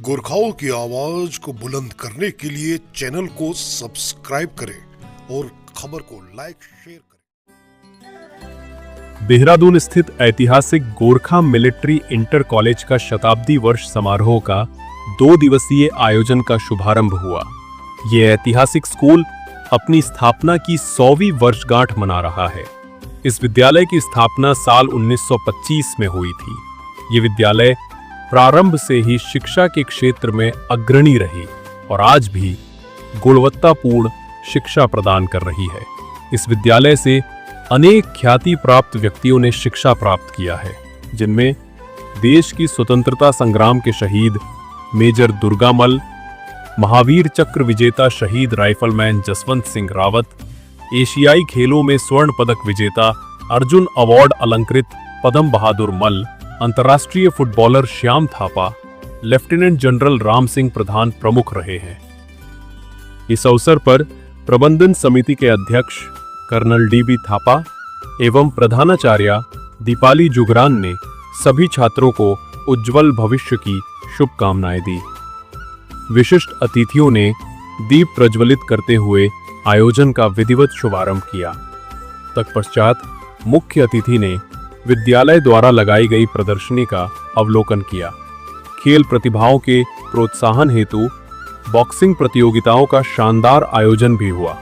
गोरखाओं की आवाज को बुलंद करने के लिए चैनल को सब्सक्राइब करें और खबर को लाइक शेयर करें। देहरादून स्थित ऐतिहासिक गोरखा मिलिट्री इंटर कॉलेज का शताब्दी वर्ष समारोह का 2 दिवसीय आयोजन का शुभारंभ हुआ। ये ऐतिहासिक स्कूल अपनी स्थापना की 100वीं वर्षगांठ मना रहा है। इस विद्यालय की स्थापना साल 1925 में हुई थी। ये विद्यालय प्रारंभ से ही शिक्षा के क्षेत्र में अग्रणी रही और आज भी गुणवत्तापूर्ण शिक्षा प्रदान कर रही है। इस विद्यालय से अनेक ख्याति प्राप्त व्यक्तियों ने शिक्षा प्राप्त किया है, जिनमें देश की स्वतंत्रता संग्राम के शहीद मेजर दुर्गामल, महावीर चक्र विजेता शहीद राइफलमैन जसवंत सिंह रावत, एशियाई खेलों में स्वर्ण पदक विजेता अर्जुन अवार्ड अलंकृत पदम बहादुर मल, अंतर्राष्ट्रीय footballer Shyam Thapa, lieutenant general Ram Singh Pradhan प्रमुख रहे हैं। इस अवसर पर प्रबंधन समिति के अध्यक्ष कर्नल डी.बी. थापा एवं प्रधानाचार्य दीपाली जुगरान ने सभी छात्रों को उज्जवल भविष्य की शुभकामनाएं दी। विशिष्ट अतिथियों ने दीप प्रज्वलित करते हुए आयोजन का विधिवत शुभारंभ किया। तत्पश्चात मुख्य अतिथि ने विद्यालय द्वारा लगाई गई प्रदर्शनी का अवलोकन किया। खेल प्रतिभाओं के प्रोत्साहन हेतु बॉक्सिंग प्रतियोगिताओं का शानदार आयोजन भी हुआ।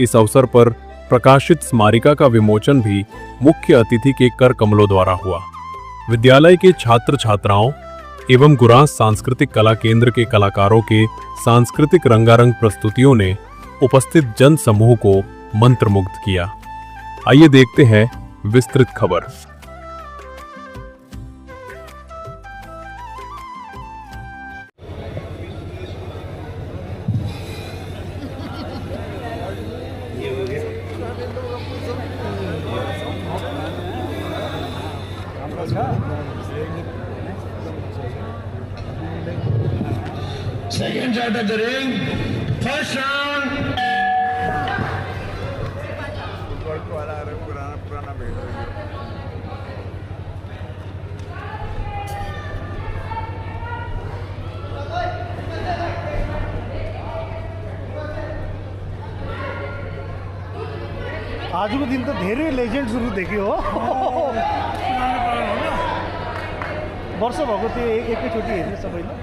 इस अवसर पर प्रकाशित स्मारिका का विमोचन भी मुख्य अतिथि के कर कमलों द्वारा हुआ। विद्यालय के छात्र छात्राओं एवं गुरांस सांस्कृतिक कला केंद्र के कलाकारों के सांस्कृतिक रंगारंग प्रस्तुतियों ने उपस्थित जन समूह को मंत्रमुग्ध किया। आइए देखते हैं विस्तृत खबर। Second shot of the ring, first round. आजको दिन त धेरै लेजेन्ड्सहरु देख्यो हो। वर्ष भएको त्यो एकैचोटि हेर्ने सबैले।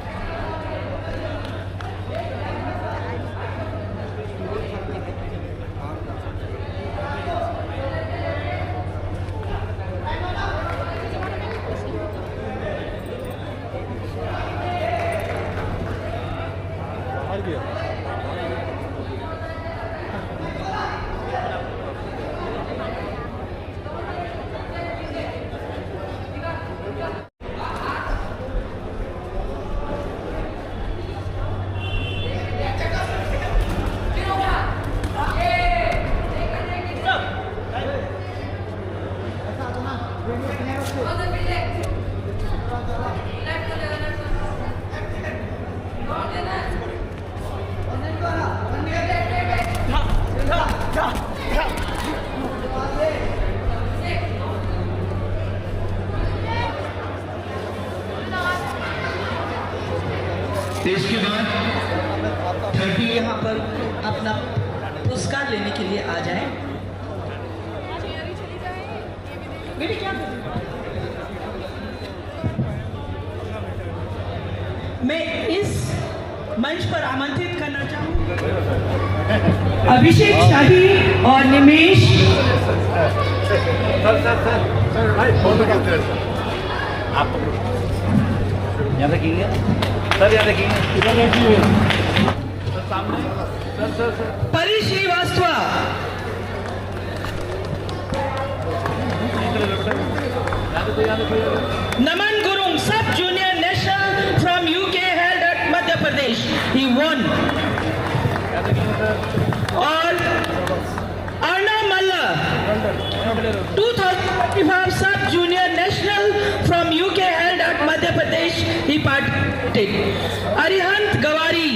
इसके बाद 30 यहाँ पर अपना पुरस्कार लेने के लिए आ जाएं। मैं इस मंच पर आमंत्रित करना चाहूँ अभिषेक शाही और निमेश। यहाँ रखिए सर, यहाँ रखिए परी Srivastava, Naman Gurung, sub junior national from UK held at Madhya Pradesh, he won। और Arnav Malla 2025 sub junior national from UK held at Madhya Pradesh, he participated. Arihant Gawari,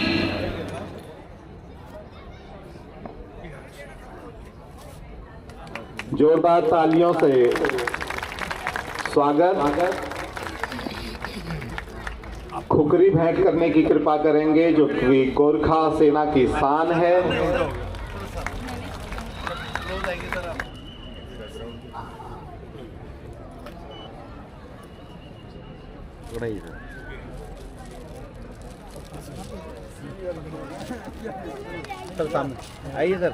जोरदार तालियों से स्वागत। खुकरी भेंट करने की कृपा करेंगे, जो कि गोरखा सेना की शान है। सर सामने आइए सर,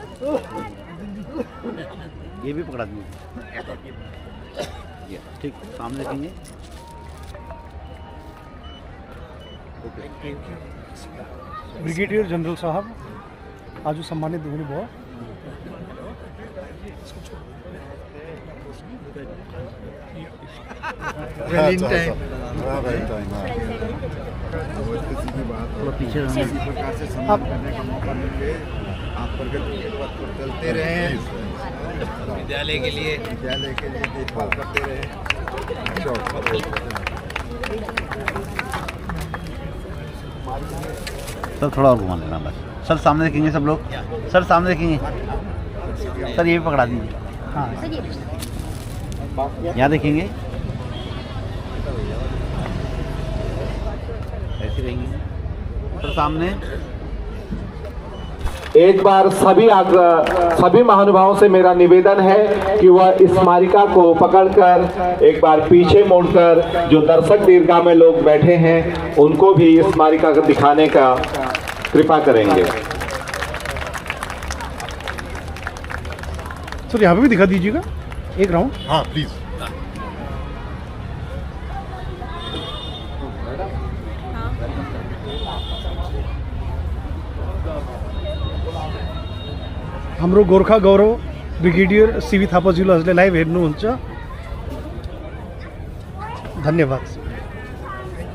ये भी पकड़ा दीजिए, ठीक सामने देखेंगे। ब्रिगेडियर जनरल साहब आज सम्मानित हुने भयो। पीछे आप प्रगति के पथ पर चलते रहे, विद्यालय के लिए देखभाल करते रहे। सर थोड़ा और घुमा लेना बस। सर सामने देखेंगे सब लोग, सर सामने देखेंगे। सर ये भी पकड़ा दीजिए, हाँ यहाँ देखेंगे, ऐसे रहेंगे सर सामने। एक बार सभी महानुभावों से मेरा निवेदन है कि वह इस स्मारिका को पकड़कर एक बार पीछे मोड़कर जो दर्शक दीर्घा में लोग बैठे हैं उनको भी इस स्मारिका को दिखाने का कृपा करेंगे। सर यहाँ पे भी दिखा दीजिएगा एक राउंड। हाँ प्लीज। हाम्रो गोर्खा गौरव ब्रिगेडियर सीवी थापाज्यूले हजुरले लाइभ हेर्नुहुन्छ, धन्यवाद।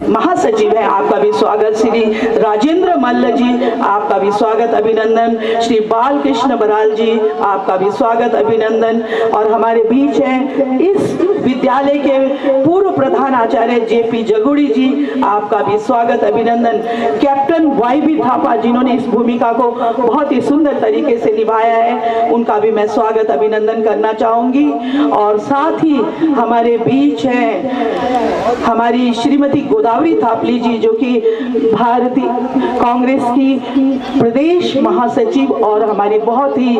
महासचिव है, आपका भी स्वागत। श्री राजेंद्र मल्ल जी, आपका भी स्वागत अभिनंदन। श्री बालकृष्ण बराल जी, आपका भी स्वागत अभिनंदन। और हमारे बीच हैं इस विद्यालय के पूर्व प्रधान आचार्य जेपी जगुड़ी जी, आपका भी स्वागत अभिनंदन। कैप्टन वाईबी थापा जिन्होंने इस भूमिका को बहुत ही सुंदर तरीके से निभाया है, उनका भी मैं स्वागत अभिनंदन करना चाहूंगी। और साथ ही हमारे बीच हैं हमारी श्रीमती गोदावरी थापली जी, जो कि भारतीय कांग्रेस की प्रदेश महासचिव और हमारी बहुत ही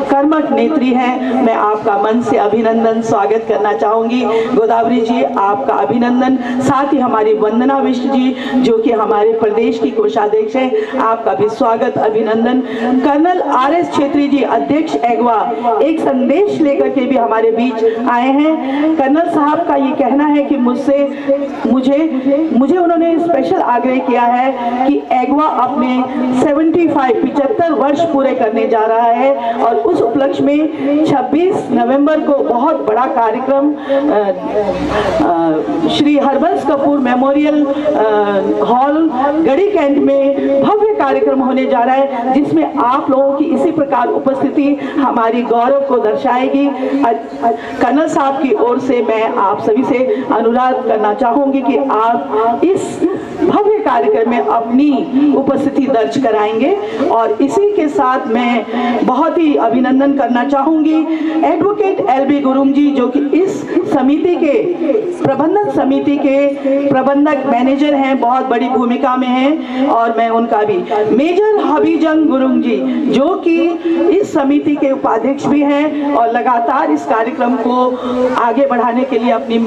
कर्मठ नेत्री हैं। मैं आपका मन से अभिनंदन स्वागत करना चाहूंगी। गोदावरी जी, आपका अभिनंदन। साथ ही हमारी वंदना विष्ट जी, जो कि हमारे प्रदेश की कोषाध्यक्ष हैं, आपका भी स्वागत अभिनंदन। कर्नल RS छेत्री जी, अध्यक्ष एगवा, एक संदेश लेकर के भी हमारे बीच आए हैं। कर्नल साहब का ये कहना है कि मुझे उन्होंने स्पेशल आग्रह किया है कि एगवा अपने 75 वर्ष पूरे करने जा रहा है और उस उपलक्ष्य में 26 नवंबर को बहुत बड़ा कार्यक्रम श्री हरबंस कपूर मेमोरियल हॉल गढ़ी कैंट में भव्य कार्यक्रम होने जा रहा है, जिसमें आप लोगों की इसी प्रकार उपस्थिति हमारी गौरव को दर्शाएगी। कर्नल साहब की ओर से मैं आप सभी से अनुरोध करना चाहूंगी कि आप इस भव्य कार्यक्रम में अपनी उपस्थिति दर्ज कराएंगे। और इसी के साथ मैं बहुत ही अभिनंदन करना चाहूंगी एडवोकेट LB गुरुंग जी, जो कि इस समिति के प्रबंधन समिति के प्रबंधक मैनेजर हैं, बहुत बड़ी भूमिका में हैं। और मैं उनका भी मेजर हबीजंग गुरुंग जी, जो कि इस समिति के उपाध्यक्ष भी हैं और लगातार इस कार्यक्रम को आगे बढ़ाने के लिए अपनी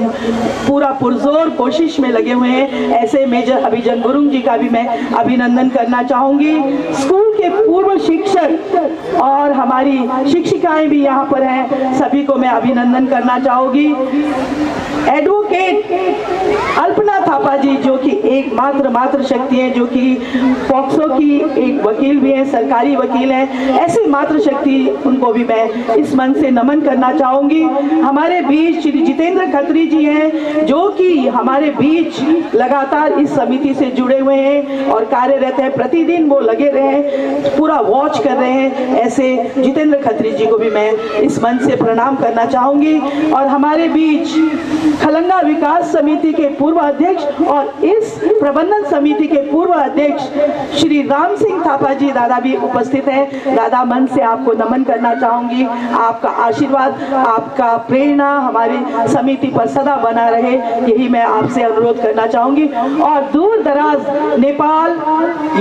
पूरा पुरजोर कोशिश में लगे हुए हैं, ऐसे मेजर हबीजंग गुरुंग जी का भी मैं अभिनंदन करना चाहूंगी। स्कूल के पूर्व शिक्षक और हमारी शिक्षिकाएं भी यहाँ पर हैं, सभी को मैं अभिनंदन करना चाहूंगी। एडवोकेट अल्पना थापा जी, जो कि एक मात्र शक्ति है, जो कि पॉक्सो की एक वकील भी है, सरकारी वकील हैं, ऐसे मात्र शक्ति उनको भी मैं इस मन से नमन करना चाहूंगी। हमारे बीच श्री जितेंद्र खत्री जी हैं, जो कि हमारे बीच लगातार इस समिति से जुड़े हुए हैं और कार्यरत हैं, प्रतिदिन वो लगे रहे, पूरा वॉच कर रहे हैं, ऐसे जितेंद्र खत्री जी को भी मैं इस मन से प्रणाम करना चाहूंगी। और हमारे बीच खलंगा विकास समिति के पूर्व अध्यक्ष और इस प्रबंधन समिति के पूर्व अध्यक्ष श्री राम सिंह थापा जी दादा भी उपस्थित हैं। दादा, मन से आपको नमन करना चाहूंगी। आपका आशीर्वाद, आपका प्रेरणा हमारी समिति पर सदा बना रहे, यही मैं आपसे अनुरोध करना चाहूंगी। और दूर दूर दराज नेपाल,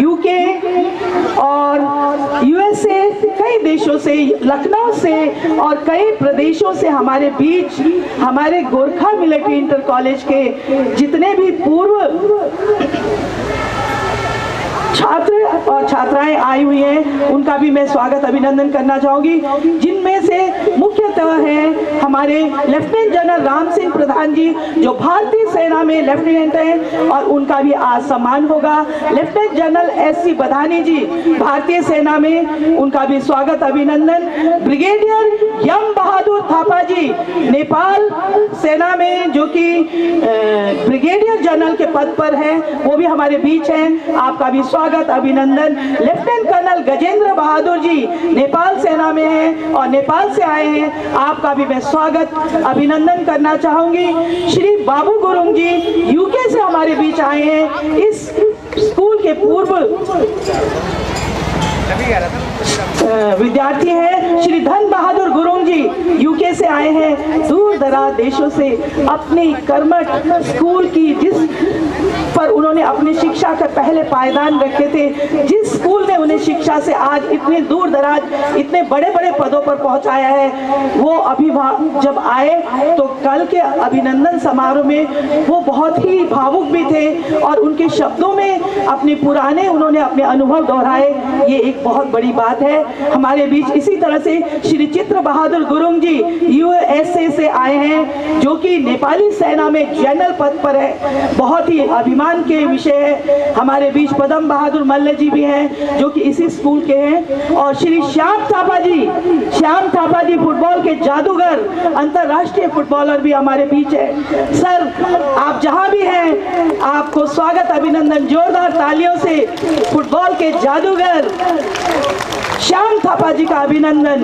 यूके और यूएसए, कई देशों से, लखनऊ से और कई प्रदेशों से हमारे बीच हमारे गोरखा मिलिट्री इंटर कॉलेज के जितने भी पूर्व छात्र और छात्राएं आई हुई हैं, उनका भी मैं स्वागत अभिनंदन करना चाहूंगी, जिनमें से मुख्यतः हैं हमारे लेफ्टिनेंट जनरल राम सिंह प्रधान जी, जो भारतीय सेना में लेफ्टिनेंट हैं और उनका भी आज सम्मान होगा। लेफ्टिनेंट जनरल एससी बधानी जी, भारतीय सेना में, उनका भी स्वागत अभिनंदन। ब्रिगेडियर यम बहादुर थापा जी, नेपाल सेना में जो कि ब्रिगेडियर जनरल के पद पर हैं, वो भी हमारे बीच हैं, आपका भी स्वागत अभिनंदन। लेफ्टिनेंट कर्नल गजेंद्र बहादुर जी नेपाल सेना में हैं और नेपाल से आए हैं, आपका भी मैं स्वागत अभिनंदन करना चाहूंगी। श्री बाबू गुरुंग जी यूके से हमारे बीच आए हैं, इस स्कूल के पूर्व विद्यार्थी हैं। श्री धन बहादुर गुरुंग जी यूके से आए हैं, दूर दराज देशों से अपनी कर्मठ स्कूल की, जिस पर उन्होंने अपनी शिक्षा का पहले पायदान रखे थे, जिस स्कूल ने उन्हें शिक्षा से आज इतने दूर दराज इतने बड़े बड़े पदों पर पहुंचाया है, वो जब आए तो कल के अभिनंदन समारोह में वो बहुत ही भावुक भी थे और उनके शब्दों में अपने पुराने उन्होंने अपने अनुभव दोहराए। ये एक बहुत बड़ी बात है हमारे बीच। इसी तरह से श्री चित्र बहादुर गुरुंग जी यूएसए से आए हैं, जो कि नेपाली सेना में जनरल पद पर है, बहुत ही अभिमान के विषय है। हमारे बीच पदम बहादुर मल्ल जी भी हैं, जो कि इसी स्कूल के हैं। और श्री श्याम थापा जी फुटबॉल के जादूगर, अंतर्राष्ट्रीय फुटबॉलर भी हमारे बीच है। सर, आप जहां भी हैं, आपको स्वागत अभिनंदन, जोरदार तालियों से फुटबॉल के जादूगर श्याम थापा जी का अभिनंदन।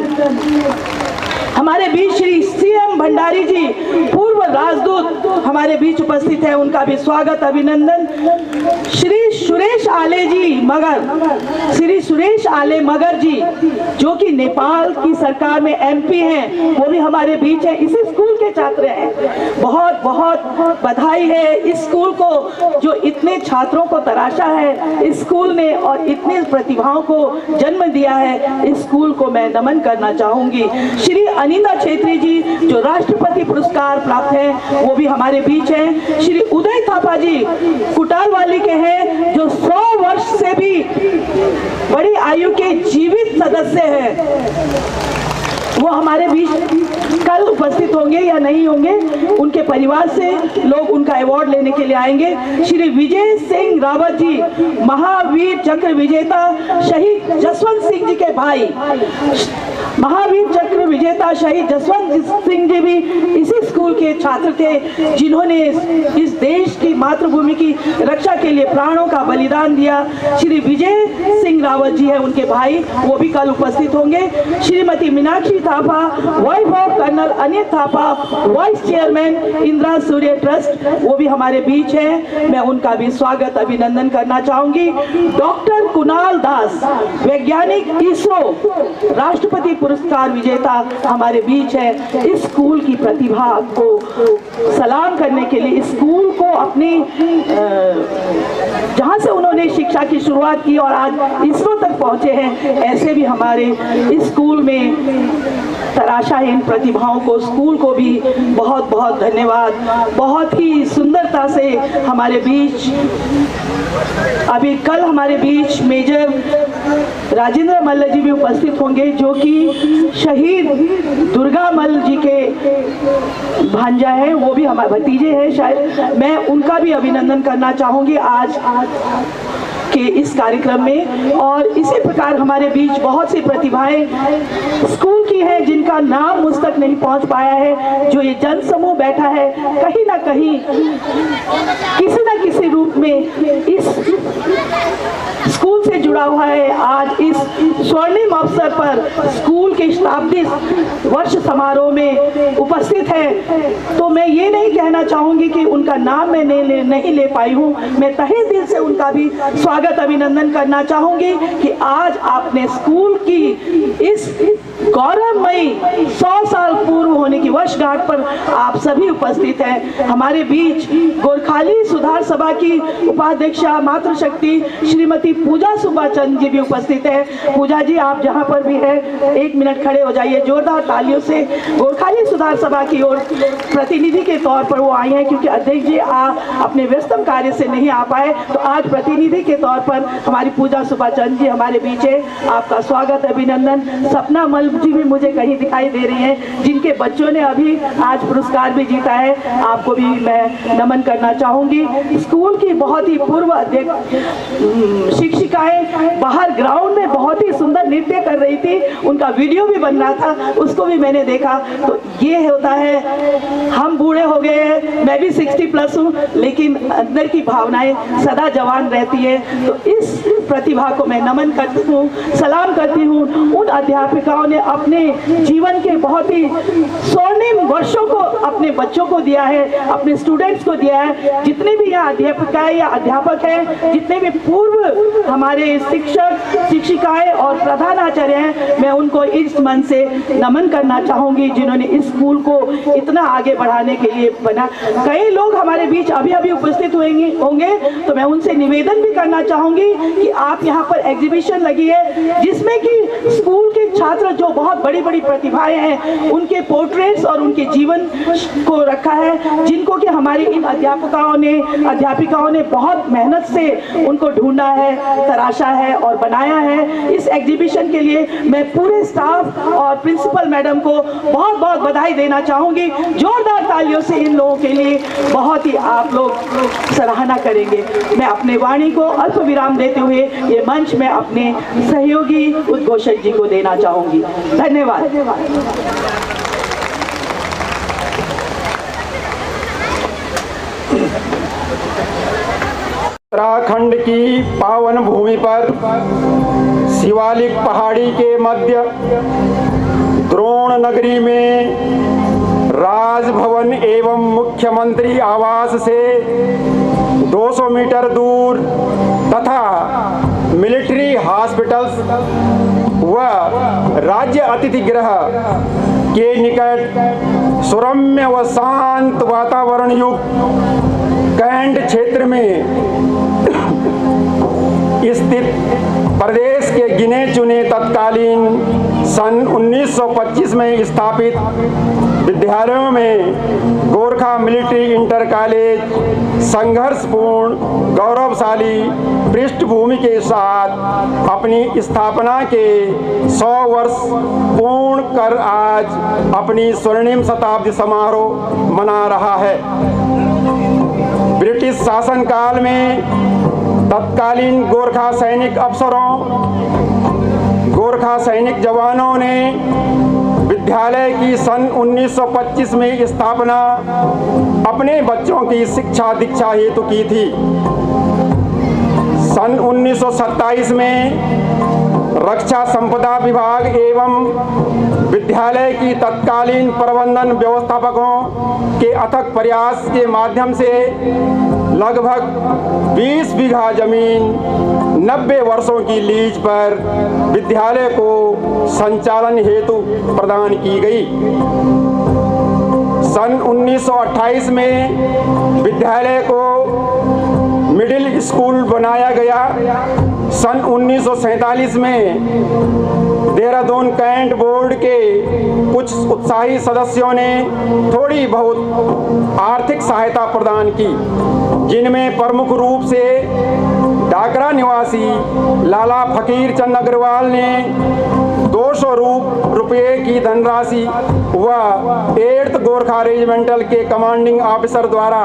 हमारे बीच श्री सीएम भंडारी जी, पूर्व राजदूत, हमारे बीच उपस्थित है, उनका भी स्वागत अभिनंदन। श्री सुरेश आले मगर जी, जो कि नेपाल की सरकार में एमपी हैं, वो भी हमारे बीच है, इसी स्कूल के छात्र हैं। बहुत बहुत बधाई है इस स्कूल को, जो इतने छात्रों को तराशा है इस स्कूल ने और इतने प्रतिभाओं को जन्म दिया है। इस स्कूल को मैं नमन करना चाहूंगी। श्री अनिता छेत्री जी, जो राष्ट्रपति पुरस्कार प्राप्त हैं, वो भी हमारे बीच हैं। श्री उदय थापा जी कुटालवाली के हैं, जो 100 वर्ष से भी बड़ी आयु के जीवित सदस्य हैं, वो हमारे बीच कल उपस्थित होंगे या नहीं होंगे, उनके परिवार से लोग उनका अवार्ड लेने के लिए आएंगे। श्री विजय सिंह रावत जी, महावीर चक्र विजेता शहीद जसवंत सिंह जी के भाई, महावीर चक्र विजेता शहीद जसवंत सिंह जी भी इसी स्कूल के छात्र थे, जिन्होंने इस देश की मातृभूमि की रक्षा के लिए प्राणों का बलिदान दिया। श्री विजय सिंह रावत जी है, उनके भाई, वो भी कल उपस्थित होंगे। Shrimati Meenakshi Thapa, wife of colonel Anil Thapa, vice chairman Indira Surya trust, वो भी हमारे बीच है, मैं उनका भी स्वागत अभिनंदन करना चाहूंगी। डॉक्टर कुणाल दास, वैज्ञानिक, इसरो राष्ट्रपति पुरस्कार विजेता, हमारे बीच है। इस स्कूल की प्रतिभा को सलाम करने के लिए, इस स्कूल को अपनी जहां से उन्होंने शिक्षा की शुरुआत की और आज इसरो तक पहुंचे हैं, ऐसे भी हमारे इस स्कूल में तराशा है इन प्रतिभाओं को। स्कूल को भी बहुत बहुत धन्यवाद। बहुत ही सुंदरता से हमारे बीच, अभी कल हमारे बीच मेजर राजेंद्र मल्ल जी भी उपस्थित होंगे, जो कि शहीद दुर्गा मल्ल जी के भांजा है, वो भी हमारे भतीजे हैं शायद। मैं उनका भी अभिनंदन करना चाहूंगी आज के इस कार्यक्रम में। और इसी प्रकार हमारे बीच बहुत सी प्रतिभाएं स्कूल की हैं, जिनका नाम मुझ तक नहीं पहुंच पाया है। जो ये जन समूह बैठा है, कहीं ना कहीं किसी न किसी रूप में इस स्कूल से जुड़ा हुआ है। आज इस स्वर्णिम अवसर पर स्कूल के शताब्दी वर्ष समारोह में उपस्थित है, तो मैं ये नहीं कहना चाहूंगी कि उनका नाम मैं नहीं ले पाई हूँ। मैं तहे दिल से उनका भी स्वागत अभिनंदन करना चाहूंगी कि आज आपने स्कूल की इस गौरवमयी 100 साल पूर्व होने की वर्षगांठ पर आप सभी उपस्थित हैं। हमारे बीच गोरखाली सुधार सभा की उपाध्यक्षा मातृशक्ति श्रीमती पूजा सुब्बा चंद जी भी उपस्थित हैं। पूजा जी, आप जहां पर भी हैं 1 मिनट खड़े हो जाइए जोरदार तालियों से। गोरखाली सुधार सभा की ओर प्रतिनिधि के तौर पर वो आई हैं, क्योंकि अध्यक्ष जी अपने व्यस्तम कार्य से नहीं आ पाए, तो आज प्रतिनिधि के तौर पर हमारी पूजा सुब्बा चंद जी हमारे बीच है। आपका स्वागत, अभिनंदन। सपना मल जी भी मुझे कहीं दिखाई दे रही हैं, जिनके बच्चों ने अभी आज पुरस्कार भी जीता है। आपको भी मैं नमन करना चाहूंगी। स्कूल की बहुत ही पूर्व शिक्षिकाएं बाहर ग्राउंड में बहुत ही सुंदर नृत्य कर रही थी, उनका वीडियो भी बन रहा था, उसको भी मैंने देखा। तो ये होता है, हम बूढ़े हो गए हैं, मैं भी 60+ हूँ, लेकिन अंदर की भावनाएं सदा जवान रहती है। तो इस प्रतिभा को मैं नमन करती हूँ, सलाम करती हूँ। उन अध्यापिकाओं ने अपने जीवन के बहुत ही स्वर्णिम वर्षों को अपने बच्चों को दिया है, अपने स्टूडेंट्स को दिया है। जितने भी यहाँ अध्यापिकाएं या अध्यापक हैं, जितने भी पूर्व हमारे शिक्षक शिक्षिकाएं और प्रधानाचार्य हैं, मैं उनको इस मन से नमन करना चाहूंगी, जिन्होंने इस स्कूल को इतना आगे बढ़ाने के लिए बना। कई लोग हमारे बीच अभी अभी उपस्थित होंगे, तो मैं उनसे निवेदन भी करना चाहूंगी कि आप यहाँ पर एग्जीबिशन लगी है, जिसमें कि स्कूल के छात्र जो बहुत बड़ी बड़ी प्रतिभाएं हैं, उनके पोर्ट्रेट्स और उनके जीवन को रखा है, जिनको कि हमारी इन अध्यापिकाओं ने बहुत मेहनत से उनको ढूंढा है, तराशा है और बनाया है। इस एग्जीबिशन के लिए मैं पूरे स्टाफ और प्रिंसिपल मैडम को बहुत बहुत बधाई देना चाहूंगी। जोरदार तालियों से इन लोगों के लिए बहुत ही आप लोग सराहना करेंगे। मैं अपने वाणी को अल्प विराम देते हुए ये मंच में अपने सहयोगी उद्घोषक जी को देना चाहूंगी। धन्यवाद। उत्तराखंड की पावन भूमि पर शिवालिक पहाड़ी के मध्य द्रोण नगरी में राजभवन एवं मुख्यमंत्री आवास से 200 मीटर दूर तथा मिलिट्री हॉस्पिटल्स व राज्य अतिथि गृह के निकट सुरम्य व शांत वातावरण युक्त कैंट क्षेत्र में स्थित प्रदेश के गिने चुने तत्कालीन सन 1925 में स्थापित विद्यालयों में गोरखा मिलिट्री इंटर कॉलेज संघर्षपूर्ण गौरवशाली पृष्ठभूमि के साथ अपनी स्थापना के 100 वर्ष पूर्ण कर आज अपनी स्वर्णिम शताब्दी समारोह मना रहा है। ब्रिटिश शासनकाल में तत्कालीन गोरखा सैनिक अफसरों, गोरखा सैनिक जवानों ने विद्यालय की सन 1925 में स्थापना अपने बच्चों की शिक्षा दीक्षा हेतु की थी। सन 1927 में रक्षा संपदा विभाग एवं विद्यालय की तत्कालीन प्रबंधन व्यवस्थापकों के अथक प्रयास के माध्यम से लगभग 20 बीघा जमीन 90 वर्षों की लीज पर विद्यालय को संचालन हेतु प्रदान की गई। सन 1928 में विद्यालय को मिडिल स्कूल बनाया गया। सन 1947 में देहरादून कैंट बोर्ड के कुछ उत्साही सदस्यों ने थोड़ी बहुत आर्थिक सहायता प्रदान की, जिनमें प्रमुख रूप से डाकरा निवासी लाला फकीर चंद अग्रवाल ने 200 रुपये की धनराशि व 8th गोरखा रेजिमेंटल के कमांडिंग ऑफिसर द्वारा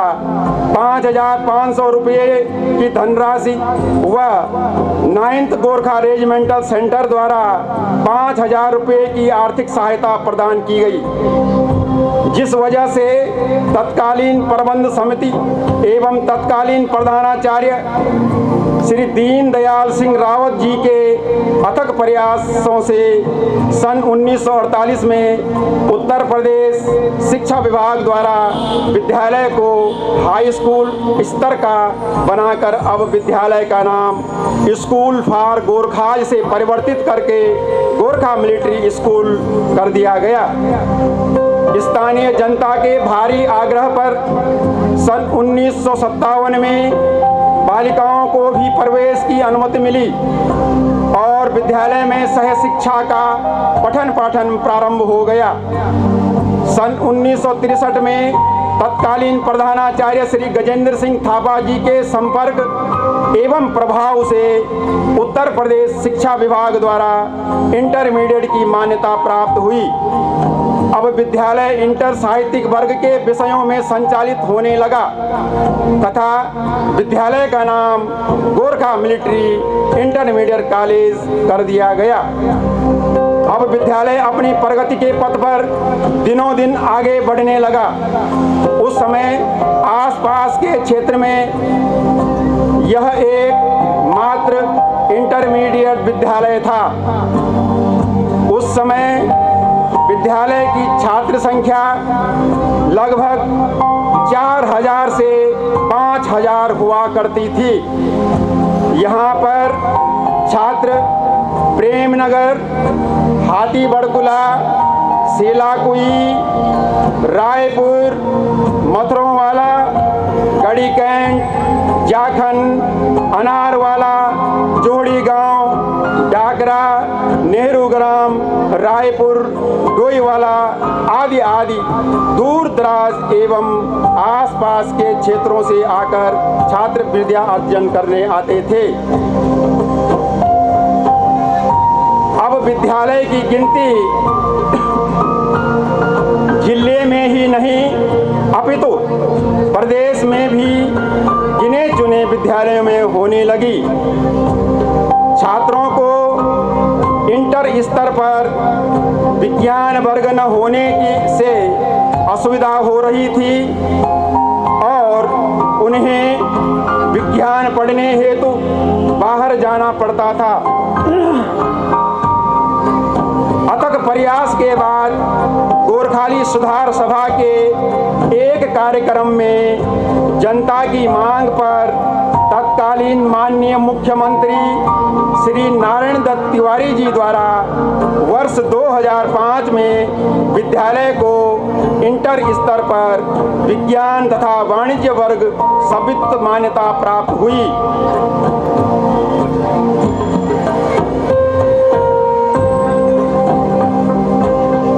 5,500 रुपये की धनराशि व 9th गोरखा रेजिमेंटल सेंटर द्वारा 5,000 रुपये की आर्थिक सहायता प्रदान की गई। जिस वजह से तत्कालीन प्रबंध समिति एवं तत्कालीन प्रधानाचार्य श्री दीनदयाल सिंह रावत जी के अथक प्रयासों से सन 1948 में उत्तर प्रदेश शिक्षा विभाग द्वारा विद्यालय को हाई स्कूल स्तर का बनाकर अब विद्यालय का नाम स्कूल फॉर गोरखाज से परिवर्तित करके गोरखा मिलिट्री स्कूल कर दिया गया। स्थानीय जनता के भारी आग्रह पर सन 1957 में बालिकाओं को भी प्रवेश की अनुमति मिली और विद्यालय में सह शिक्षा का पठन पाठन प्रारंभ हो गया। सन 1963 में तत्कालीन प्रधानाचार्य श्री गजेंद्र सिंह थापा जी के संपर्क एवं प्रभाव से उत्तर प्रदेश शिक्षा विभाग द्वारा इंटरमीडिएट की मान्यता प्राप्त हुई। अब विद्यालय इंटर साहित्यिक वर्ग के विषयों में संचालित होने लगा तथा विद्यालय का नाम गोरखा मिलिट्री इंटरमीडिएट कॉलेज कर दिया गया। अब विद्यालय अपनी प्रगति के पथ पर दिनों दिन आगे बढ़ने लगा। उस समय आसपास के क्षेत्र में यह एक मात्र इंटरमीडिएट विद्यालय था। उस समय विद्यालय की छात्र संख्या लगभग 4000 से 5000 हुआ करती थी। यहाँ पर छात्र प्रेमनगर, हाथी बड़कुला, सेलाकुई, रायपुर, मथुरोवाला, गढ़ी कैंट, जाखन, अनारवाला, जोड़ी गांव, डागरा, नेहरू ग्राम, रायपुर, डोईवाला आदि आदि दूर दराज एवं आसपास के क्षेत्रों से आकर छात्र विद्या अर्जन करने आते थे। अब विद्यालय की गिनती जिले में ही नहीं अपितु प्रदेश में भी गिने चुने विद्यालयों में होने लगी। छात्रों को इंटर स्तर पर विज्ञान वर्ग न होने की से असुविधा हो रही थी और उन्हें विज्ञान पढ़ने हेतु बाहर जाना पड़ता था। अथक प्रयास के बाद गोरखाली सुधार सभा के एक कार्यक्रम में जनता की मांग पर तत्कालीन माननीय मुख्यमंत्री श्री नारायण दत्त तिवारी जी द्वारा वर्ष 2005 में विद्यालय को इंटर स्तर पर विज्ञान तथा वाणिज्य वर्ग सवित मान्यता प्राप्त हुई।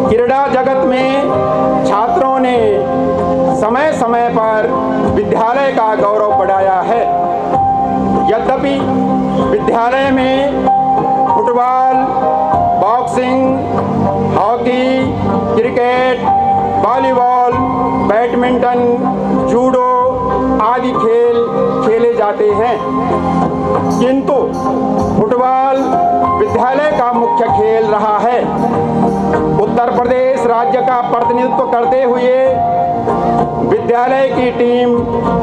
क्रीड़ा जगत में छात्रों ने समय समय पर विद्यालय का गौरव बढ़ाया है। यद्यपि विद्यालय में football, boxing, hockey, cricket, volleyball, badminton, judo आदि खेल खेले जाते हैं, किंतु फुटबॉल विद्यालय का मुख्य खेल रहा है। उत्तर प्रदेश राज्य का प्रतिनिधित्व करते हुए विद्यालय की team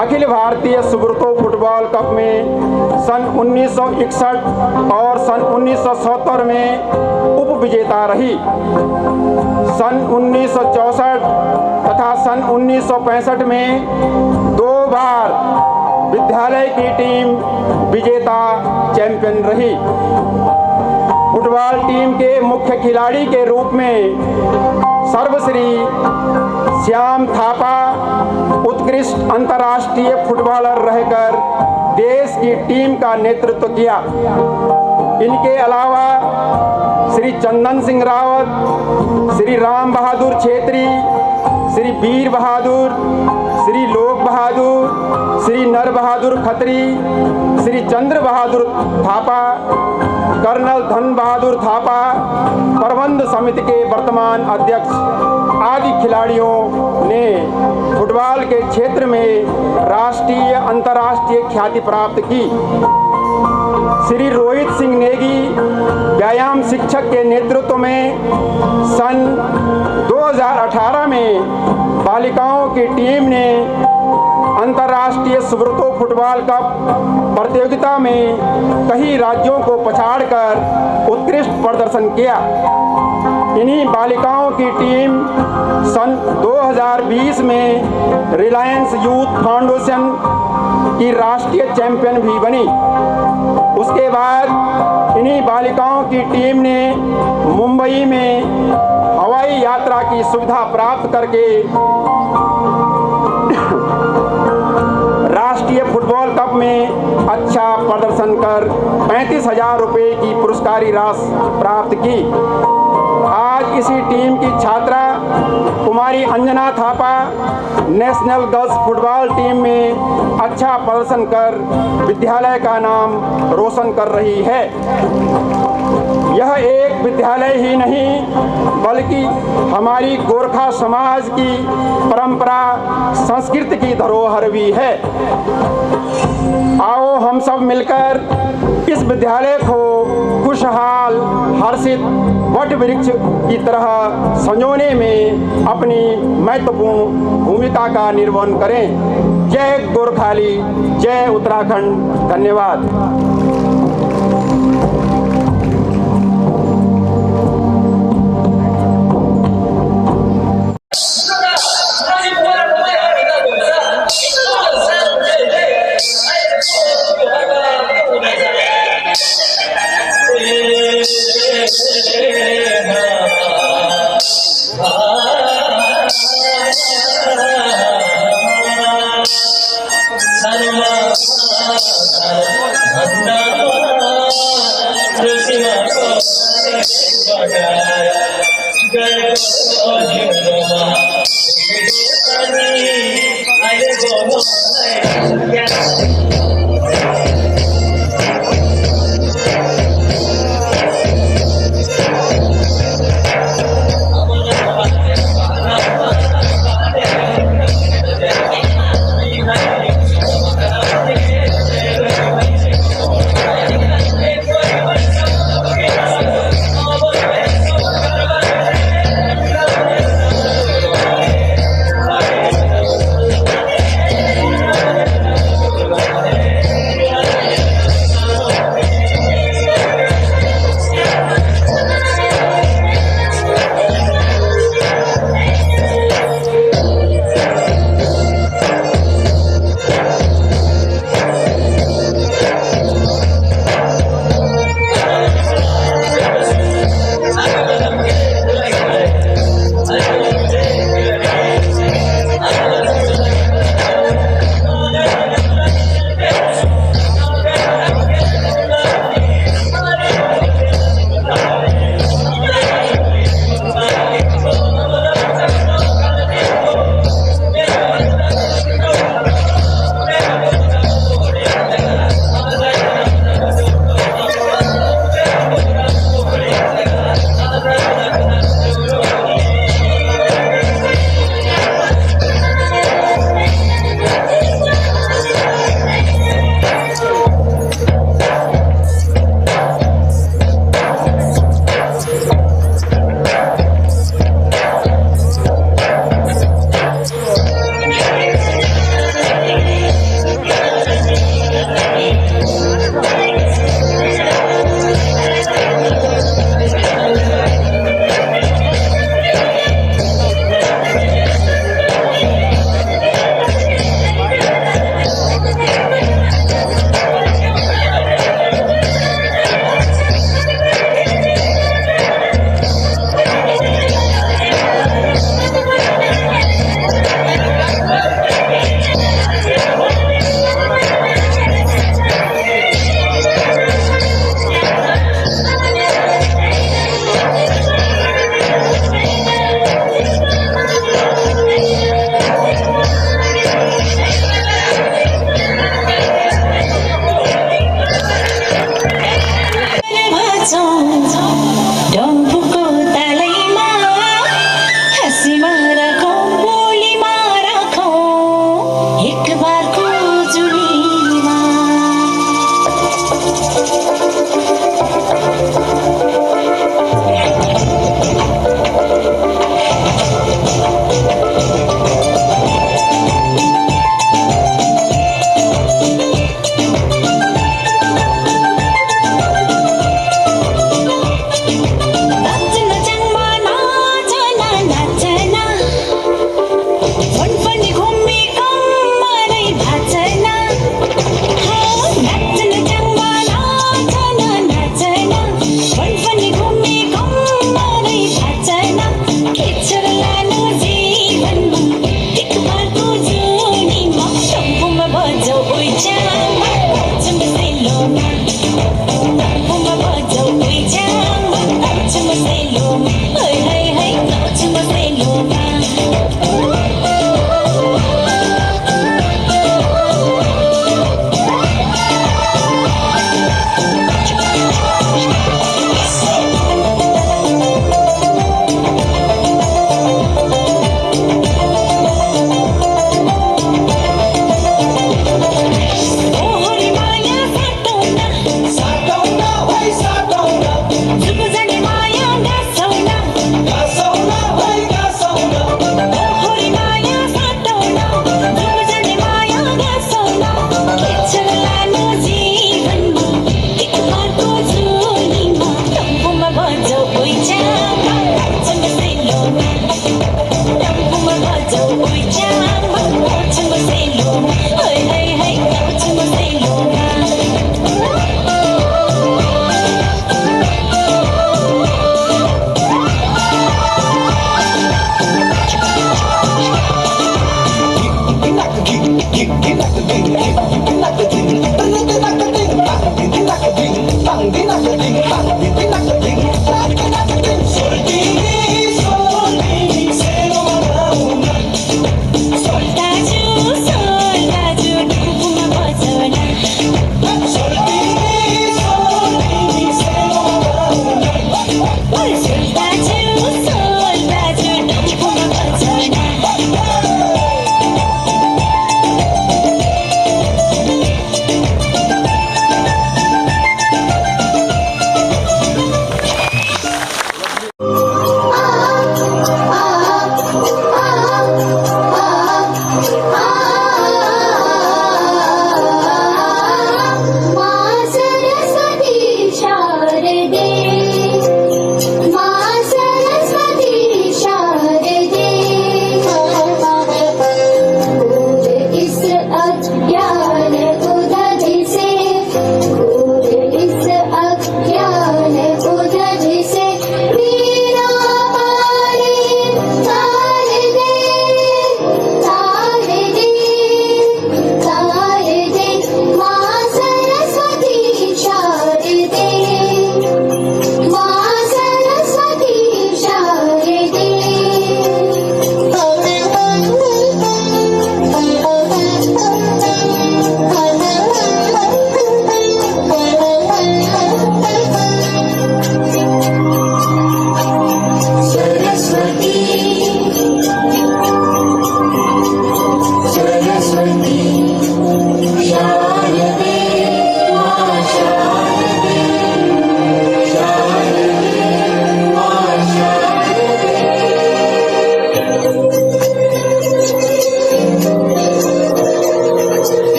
Akhil Bharatiya Subroto football cup में सन 1961 और सन 1970 में उप विजेता रही। सन 1964 तथा सन 1965 में 2 बार विद्यालय की टीम विजेता चैंपियन रही। फुटबॉल टीम के मुख्य खिलाड़ी के रूप में सर्वश्री श्याम थापा उत्कृष्ट अंतर्राष्ट्रीय फुटबॉलर रहकर देश की टीम का नेतृत्व किया। इनके अलावा श्री चंदन सिंह रावत, श्री राम बहादुर छेत्री, श्री वीर बहादुर, श्री लोक बहादुर, श्री नर बहादुर खत्री, श्री चंद्र बहादुर थापा, कर्नल धन बहादुर थापा, प्रबंध समिति के वर्तमान अध्यक्ष आदि खिलाड़ियों ने फुटबॉल के क्षेत्र में राष्ट्रीय अंतर्राष्ट्रीय ख्याति प्राप्त की। श्री रोहित सिंह नेगी व्यायाम शिक्षक के नेतृत्व में सन 2018 में बालिकाओं की टीम ने अंतर्राष्ट्रीय सुब्रतो फुटबॉल कप प्रतियोगिता में कई राज्यों को पछाड़कर उत्कृष्ट प्रदर्शन किया। इन्हीं बालिकाओं की टीम सन 2020 में रिलायंस यूथ फाउंडेशन की राष्ट्रीय चैंपियन भी बनी। उसके बाद इन्हीं बालिकाओं की टीम ने मुंबई में हवाई यात्रा की सुविधा प्राप्त करके राष्ट्रीय फुटबॉल कप में अच्छा प्रदर्शन कर 35,000 रुपये की पुरस्कारी राशि प्राप्त की। आज इसी टीम की छात्रा Kumari Anjana Thapa national girls football team में अच्छा प्रदर्शन कर विद्यालय का नाम रोशन कर रही है। यह एक विद्यालय ही नहीं बल्कि हमारी गोरखा समाज की परंपरा संस्कृति की धरोहर भी है। आओ हम सब मिलकर इस विद्यालय को खुशहाल हर्षित वट वृक्ष की तरह संजोने में अपनी महत्वपूर्ण भूमिका का निर्वहन करें। जय गोरखाली, जय उत्तराखंड। धन्यवाद।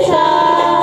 सा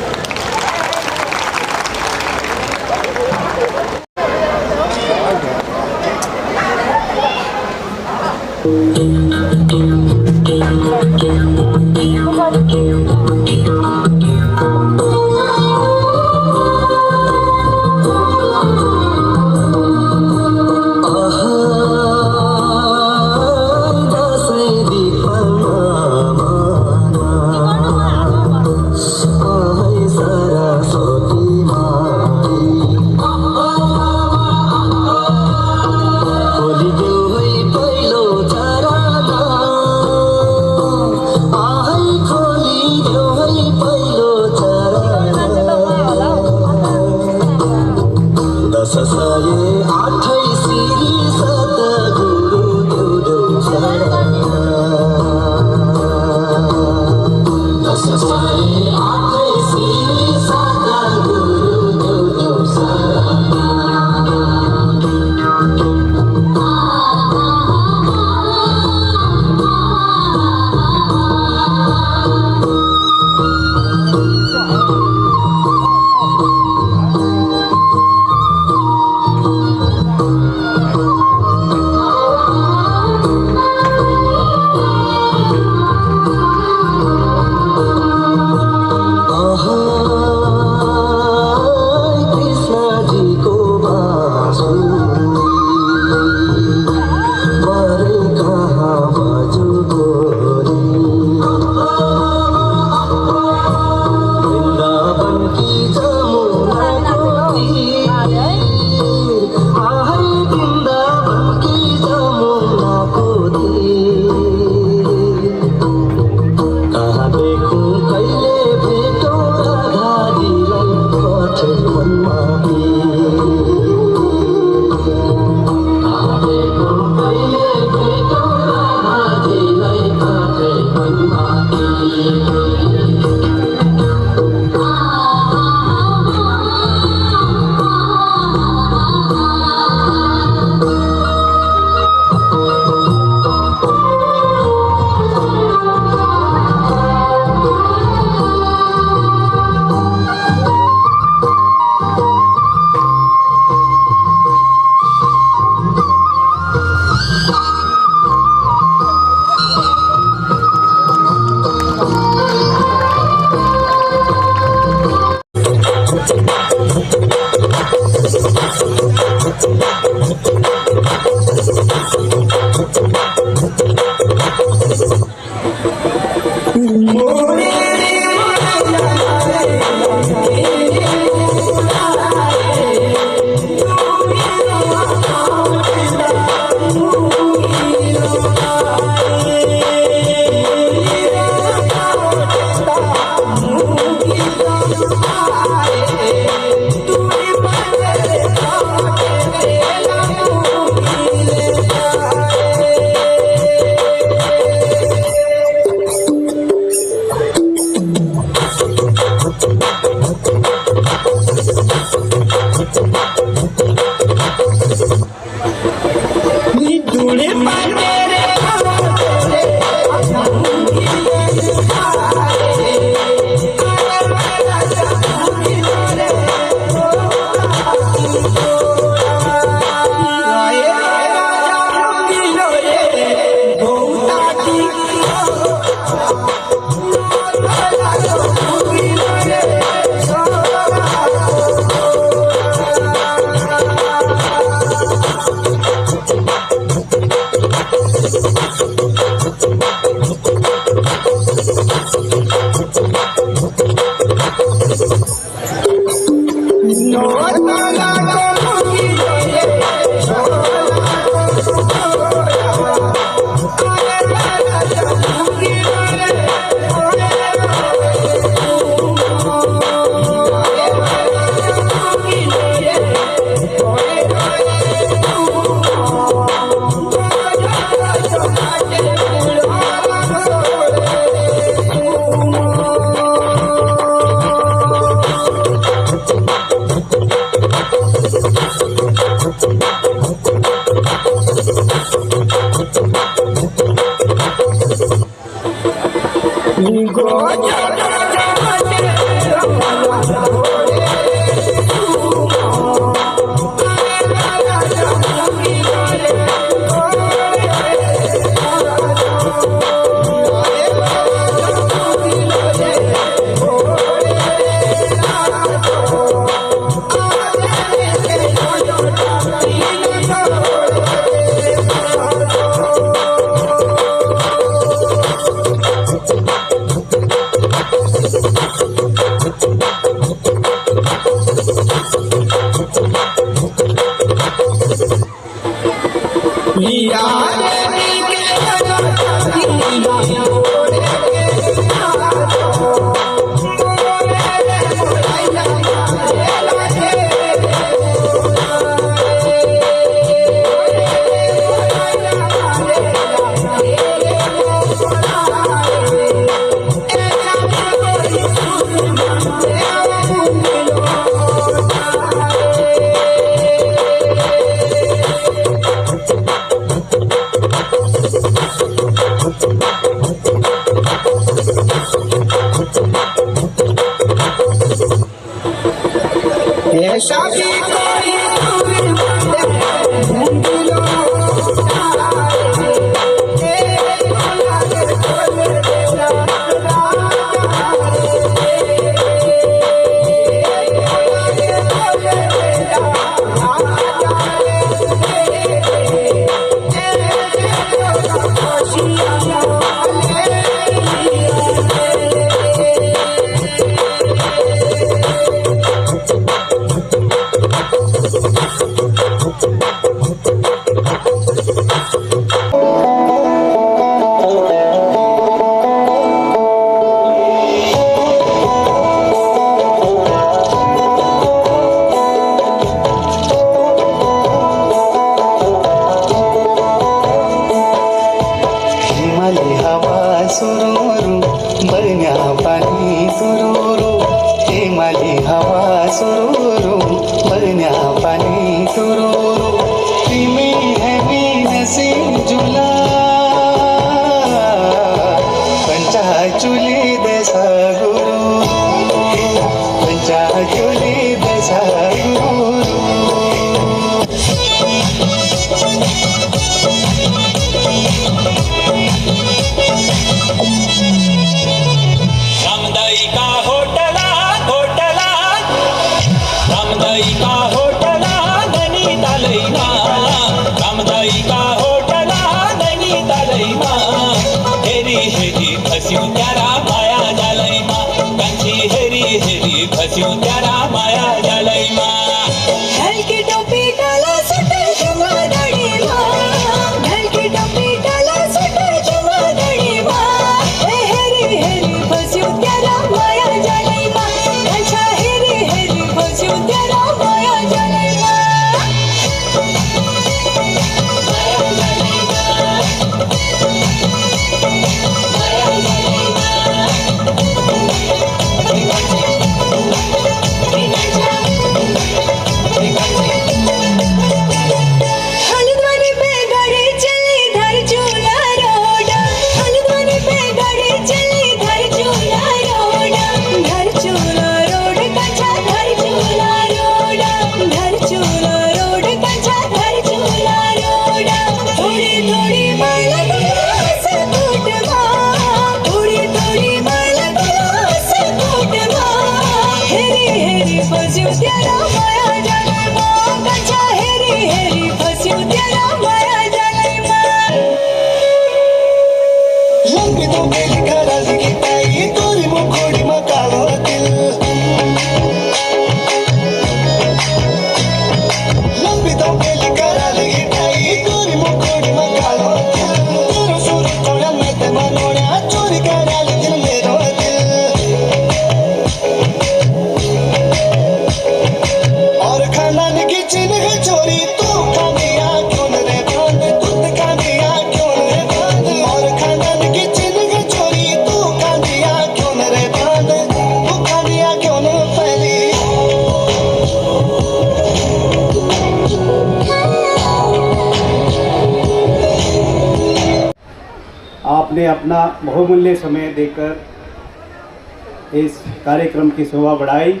आपने अपना बहुमूल्य समय देकर इस कार्यक्रम की शोभा बढ़ाई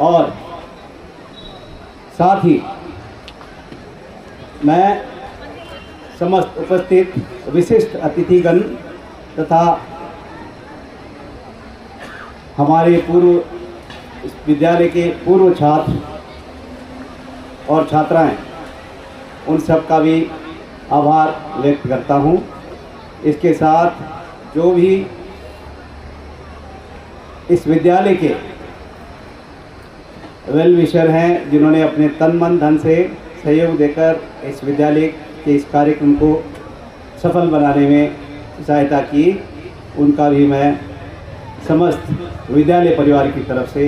और साथ ही मैं समस्त उपस्थित विशिष्ट अतिथिगण तथा हमारे पूर्व विद्यालय के पूर्व छात्र और छात्राएं उन सब का भी आभार व्यक्त करता हूं। इसके साथ जो भी इस विद्यालय के वेल विशर हैं जिन्होंने अपने तन मन धन से सहयोग देकर इस विद्यालय के इस कार्यक्रम को सफल बनाने में सहायता की, उनका भी मैं समस्त विद्यालय परिवार की तरफ से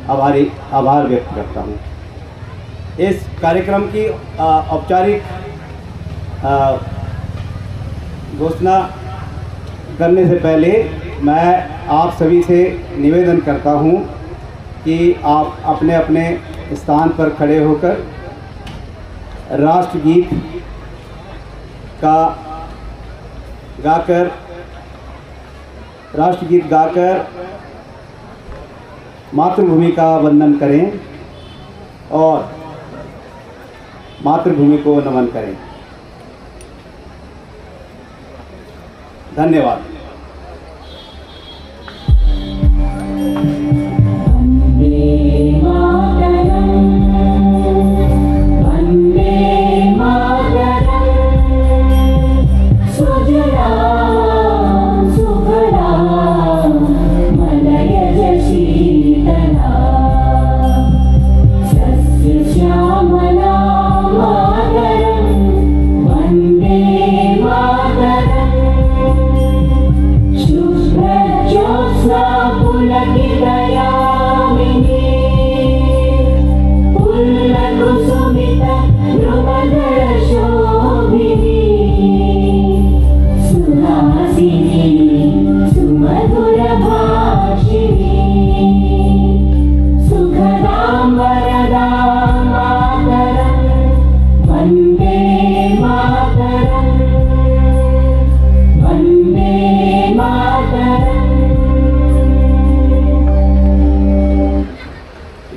आभार व्यक्त करता हूँ। इस कार्यक्रम की औपचारिक घोषणा करने से पहले मैं आप सभी से निवेदन करता हूँ कि आप अपने अपने स्थान पर खड़े होकर राष्ट्रगीत गाकर मातृभूमि का वंदन करें और मातृभूमि को नमन करें। धन्यवाद।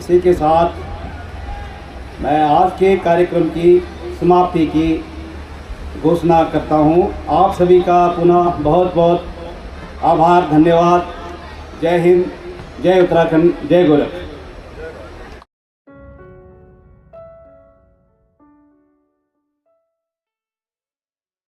इसी के साथ मैं आज के कार्यक्रम की समाप्ति की घोषणा करता हूं। आप सभी का पुनः बहुत बहुत आभार, धन्यवाद। जय हिंद, जय उत्तराखंड, जय गोरख।